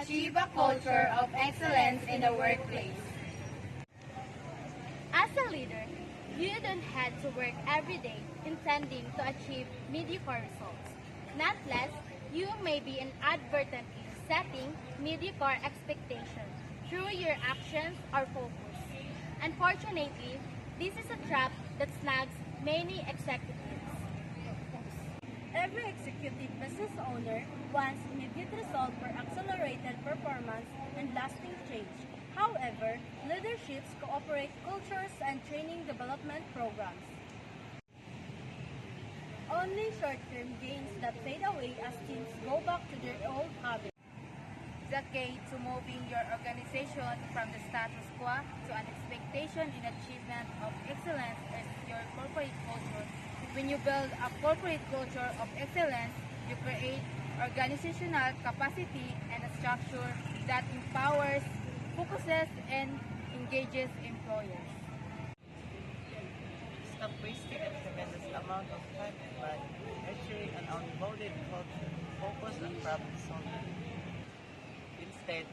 achieve a culture of excellence in the workplace. As a leader, you don't have to work every day intending to achieve mediocre results. Not less, you may be inadvertently setting mediocre expectations through your actions or focus. Unfortunately, this is a trap that snags many executives. Every executive business owner wants immediate results for accelerated performance and lasting change. However, leaderships cooperate cultures and training development programs. Only short-term gains that fade away as teams go back to their old habits. The key to moving your organization from the status quo to an expectation in achievement of excellence is your corporate culture. When you build a corporate culture of excellence, you create organizational capacity and a structure that empowers, focuses, and engages employees. Stop wasting a tremendous amount of time and money nurturing an unbounded culture focused on problem solving. Instead,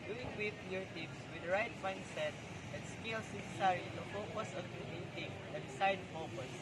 you equip your teams with the right mindset and skills necessary to focus on creating the desired focus.